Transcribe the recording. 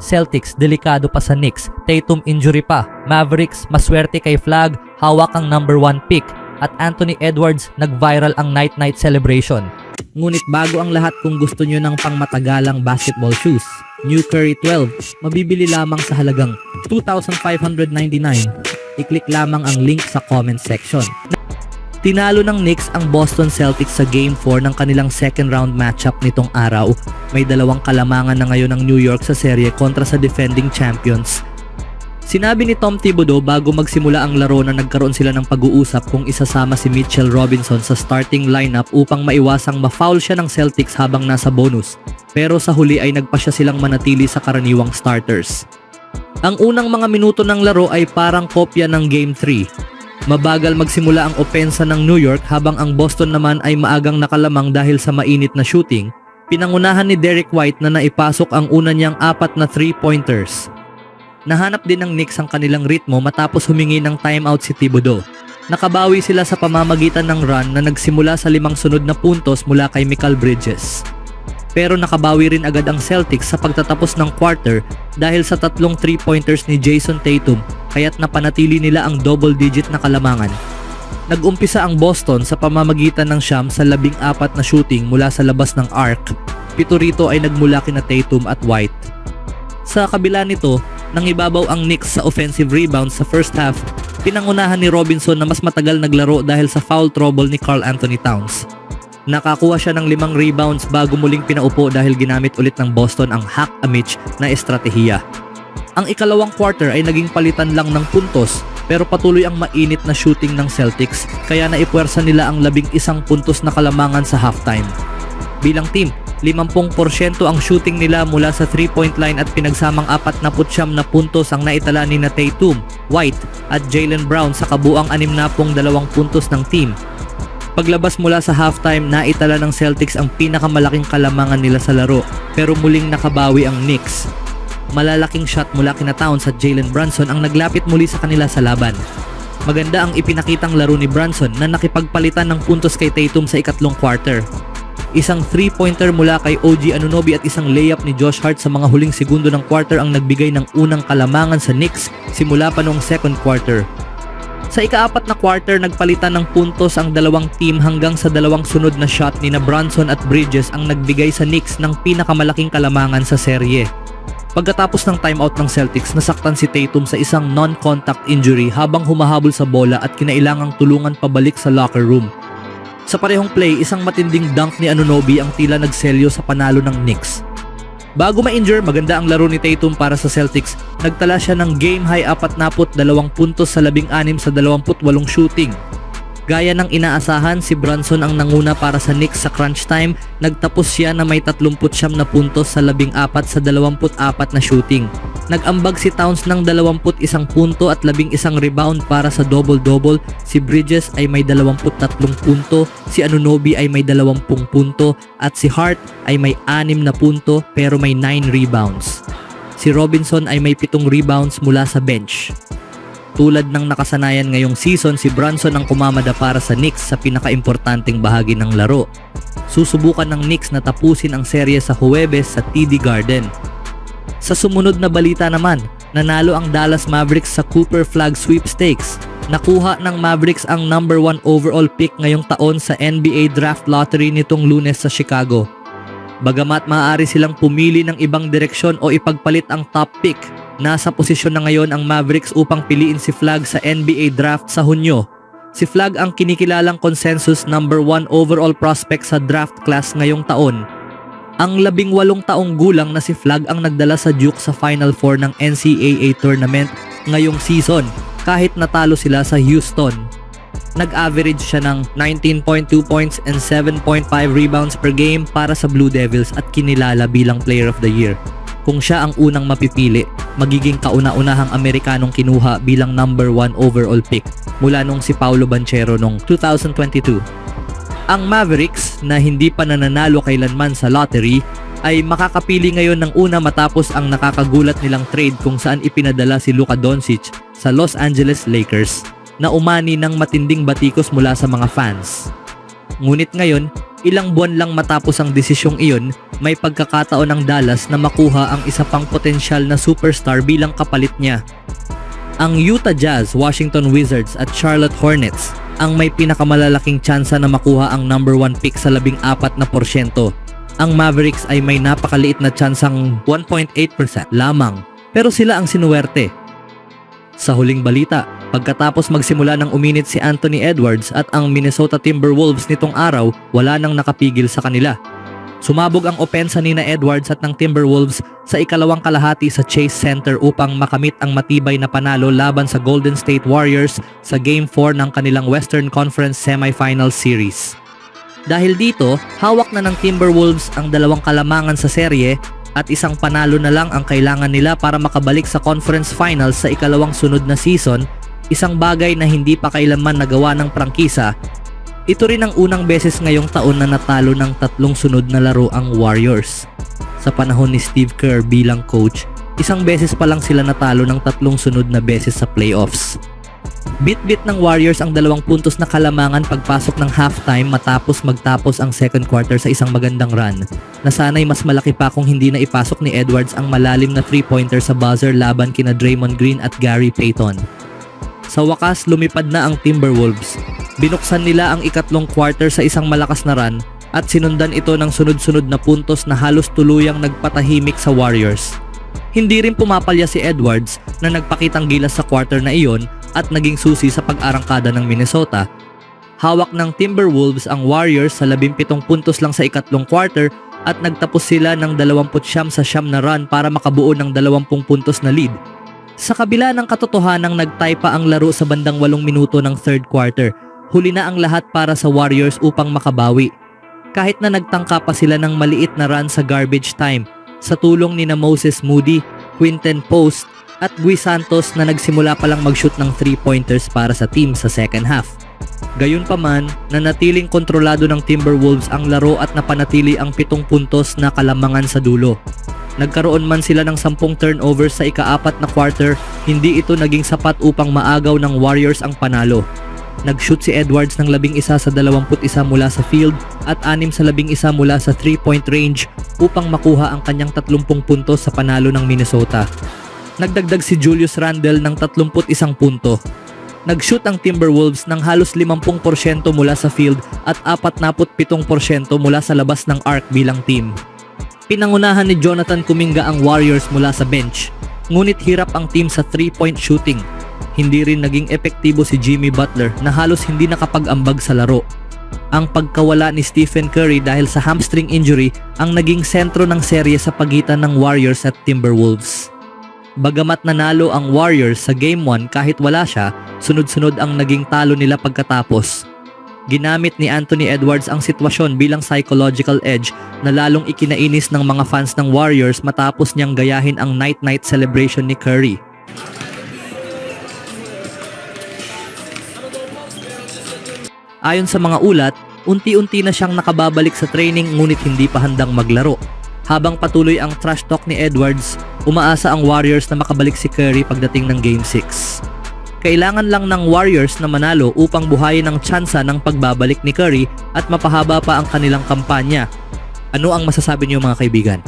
Celtics, delikado pa sa Knicks. Tatum injury pa. Mavericks, maswerte kay Flag, hawak ang number 1 pick. At Anthony Edwards, nag-viral ang night-night celebration. Ngunit bago ang lahat, kung gusto nyo ng pangmatagalang basketball shoes, New Curry 12, mabibili lamang sa halagang $2,599. I-click lamang ang link sa comment section. Tinalo ng Knicks ang Boston Celtics sa Game 4 ng kanilang second round matchup nitong araw. May dalawang kalamangan na ngayon ng New York sa serye kontra sa defending champions. Sinabi ni Tom Thibodeau bago magsimula ang laro na nagkaroon sila ng pag-uusap kung isasama si Mitchell Robinson sa starting lineup upang maiwasang ma-foul siya ng Celtics habang nasa bonus. Pero sa huli ay nagpasya silang manatili sa karaniwang starters. Ang unang mga minuto ng laro ay parang kopya ng Game 3. Mabagal magsimula ang opensa ng New York habang ang Boston naman ay maagang nakalamang dahil sa mainit na shooting. Pinangunahan ni Derek White na naipasok ang una niyang 4 na 3-pointers. Nahanap din ng Knicks ang kanilang ritmo matapos humingi ng timeout si Thibodeau. Nakabawi sila sa pamamagitan ng run na nagsimula sa 5 sunod na puntos mula kay Mikal Bridges. Pero nakabawi rin agad ang Celtics sa pagtatapos ng quarter dahil sa 3 3-pointers ni Jason Tatum, kaya't napanatili nila ang double-digit na kalamangan. Nag-umpisa ang Boston sa pamamagitan ng siyam sa 14 na shooting mula sa labas ng arc. 7 rito ay nagmula kina Tatum at White. Sa kabila nito, nangibabaw ang Knicks sa offensive rebounds sa first half. Pinangunahan ni Robinson na mas matagal naglaro dahil sa foul trouble ni Karl Anthony Towns. Nakakuha siya ng 5 rebounds bago muling pinaupo dahil ginamit ulit ng Boston ang hack-a-mitch na estratehiya. Ang ikalawang quarter ay naging palitan lang ng puntos pero patuloy ang mainit na shooting ng Celtics kaya naipuwersa nila ang 11 puntos na kalamangan sa halftime. Bilang team, 50% ang shooting nila mula sa 3-point line at pinagsamang 49 na puntos ang naitala ni Tatum, White at Jaylen Brown sa kabuang 62 puntos ng team. Paglabas mula sa halftime, naitala ng Celtics ang pinakamalaking kalamangan nila sa laro pero muling nakabawi ang Knicks. Malalaking shot mula kina Towns at Jalen Brunson ang naglapit muli sa kanila sa laban. Maganda ang ipinakitang laro ni Brunson na nakipagpalitan ng puntos kay Tatum sa ikatlong quarter. Isang 3-pointer mula kay OG Anunoby at isang layup ni Josh Hart sa mga huling segundo ng quarter ang nagbigay ng unang kalamangan sa Knicks simula pa noong second quarter. Sa ika-4 na quarter, nagpalitan ng puntos ang dalawang team hanggang sa 2 sunod na shot ni Brunson at Bridges ang nagbigay sa Knicks ng pinakamalaking kalamangan sa serye. Pagkatapos ng timeout ng Celtics, nasaktan si Tatum sa isang non-contact injury habang humahabol sa bola at kinailangang tulungan pabalik sa locker room. Sa parehong play, isang matinding dunk ni Anunoby ang tila nagselyo sa panalo ng Knicks. Bago ma-injure, maganda ang laro ni Tatum para sa Celtics. Nagtala siya ng game-high 42 puntos sa 16 sa 28 shooting. Gaya ng inaasahan, si Brunson ang nanguna para sa Knicks sa crunch time. Nagtapos siya na may 39 na puntos sa 14 sa 24 na shooting. Nag-ambag si Towns ng 21 punto at 11 rebound para sa double-double. Si Bridges ay may 23 punto, si Anunoby ay may 20 punto at si Hart ay may 6 na punto pero may 9 rebounds. Si Robinson ay may 7 rebounds mula sa bench. Tulad ng nakasanayan ngayong season, si Brunson ang kumamada para sa Knicks sa pinakaimportanteng bahagi ng laro. Susubukan ng Knicks na tapusin ang serye sa Huwebes sa TD Garden. Sa sumunod na balita naman, nanalo ang Dallas Mavericks sa Cooper Flag Sweepstakes. Nakuha ng Mavericks ang number 1 overall pick ngayong taon sa NBA Draft Lottery nitong Lunes sa Chicago. Bagamat maaari silang pumili ng ibang direksyon o ipagpalit ang top pick, nasa posisyon na ngayon ang Mavericks upang piliin si Flag sa NBA Draft sa Hunyo. Si Flag ang kinikilalang consensus number 1 overall prospect sa draft class ngayong taon. Ang 18 taong gulang na si Flag ang nagdala sa Duke sa Final Four ng NCAA tournament ngayong season kahit natalo sila sa Houston. Nag-average siya ng 19.2 points and 7.5 rebounds per game para sa Blue Devils at kinilala bilang Player of the Year. Kung siya ang unang mapipili, magiging kauna-unahang Amerikanong kinuha bilang number 1 overall pick mula nung si Paolo Banchero noong 2022. Ang Mavericks na hindi pa nananalo kailanman sa lottery ay makakapili ngayon ng una matapos ang nakakagulat nilang trade kung saan ipinadala si Luka Doncic sa Los Angeles Lakers na umani ng matinding batikos mula sa mga fans. Ngunit ngayon, ilang buwan lang matapos ang desisyong iyon, may pagkakataon ng Dallas na makuha ang isa pang potensyal na superstar bilang kapalit niya. Ang Utah Jazz, Washington Wizards at Charlotte Hornets ang may pinakamalalaking tsansa na makuha ang number 1 pick sa 14%. Ang Mavericks ay may napakaliit na tsansang 1.8% lamang, pero sila ang sinuwerte. Sa huling balita, pagkatapos magsimula ng uminit si Anthony Edwards at ang Minnesota Timberwolves nitong araw, wala nang nakapigil sa kanila. Sumabog ang opensa ni na Edwards at ng Timberwolves sa ikalawang kalahati sa Chase Center upang makamit ang matibay na panalo laban sa Golden State Warriors sa Game 4 ng kanilang Western Conference Semifinal Series. Dahil dito, hawak na ng Timberwolves ang dalawang kalamangan sa serye at isang panalo na lang ang kailangan nila para makabalik sa conference finals sa ikalawang sunod na season, isang bagay na hindi pa kailanman nagawa ng prangkisa. Ito rin ang unang beses ngayong taon na natalo ng 3 sunod na laro ang Warriors. Sa panahon ni Steve Kerr bilang coach, isang beses pa lang sila natalo ng 3 sunod na beses sa playoffs. Bit-bit ng Warriors ang 2 puntos na kalamangan pagpasok ng halftime matapos magtapos ang second quarter sa isang magandang run, na sana'y mas malaki pa kung hindi na ipasok ni Edwards ang malalim na 3-pointer sa buzzer laban kina Draymond Green at Gary Payton. Sa wakas, lumipad na ang Timberwolves. Binuksan nila ang ikatlong quarter sa isang malakas na run at sinundan ito ng sunod-sunod na puntos na halos tuluyang nagpatahimik sa Warriors. Hindi rin pumapalya si Edwards na nagpakitang gilas sa quarter na iyon at naging susi sa pag-arangkada ng Minnesota. Hawak ng Timberwolves ang Warriors sa 17 puntos lang sa ikatlong quarter at nagtapos sila ng 29 sa siyam na run para makabuo ng 20 puntos na lead. Sa kabila ng katotohanang nagtie pa ang laro sa bandang 8 minuto ng third quarter, huli na ang lahat para sa Warriors upang makabawi. Kahit na nagtangka pa sila ng maliit na run sa garbage time, sa tulong ni na Moses Moody, Quinten Post at Guy Santos na nagsimula palang mag-shoot ng 3-pointers para sa team sa second half. Gayunpaman, nanatiling kontrolado ng Timberwolves ang laro at napanatili ang 7 puntos na kalamangan sa dulo. Nagkaroon man sila ng 10 turnovers sa ika-4 na quarter, hindi ito naging sapat upang maagaw ng Warriors ang panalo. Nag-shoot si Edwards ng 11 sa 21 mula sa field at 6 sa 11 mula sa 3-point range upang makuha ang kanyang 30 puntos sa panalo ng Minnesota. Nagdagdag si Julius Randle ng 31 punto. Nag-shoot ang Timberwolves ng halos 50% mula sa field at 47% mula sa labas ng arc bilang team. Pinangunahan ni Jonathan Kuminga ang Warriors mula sa bench, ngunit hirap ang team sa 3-point shooting. Hindi rin naging epektibo si Jimmy Butler na halos hindi nakapag-ambag sa laro. Ang pagkawala ni Stephen Curry dahil sa hamstring injury ang naging sentro ng serye sa pagitan ng Warriors at Timberwolves. Bagamat nanalo ang Warriors sa Game 1 kahit wala siya, sunod-sunod ang naging talo nila pagkatapos. Ginamit ni Anthony Edwards ang sitwasyon bilang psychological edge na lalong ikinainis ng mga fans ng Warriors matapos niyang gayahin ang night-night celebration ni Curry. Ayon sa mga ulat, unti-unti na siyang nakababalik sa training ngunit hindi pa handang maglaro. Habang patuloy ang trash talk ni Edwards, umaasa ang Warriors na makabalik si Curry pagdating ng Game 6. Kailangan lang ng Warriors na manalo upang buhayin ang tsansa ng pagbabalik ni Curry at mapahaba pa ang kanilang kampanya. Ano ang masasabi niyo mga kaibigan?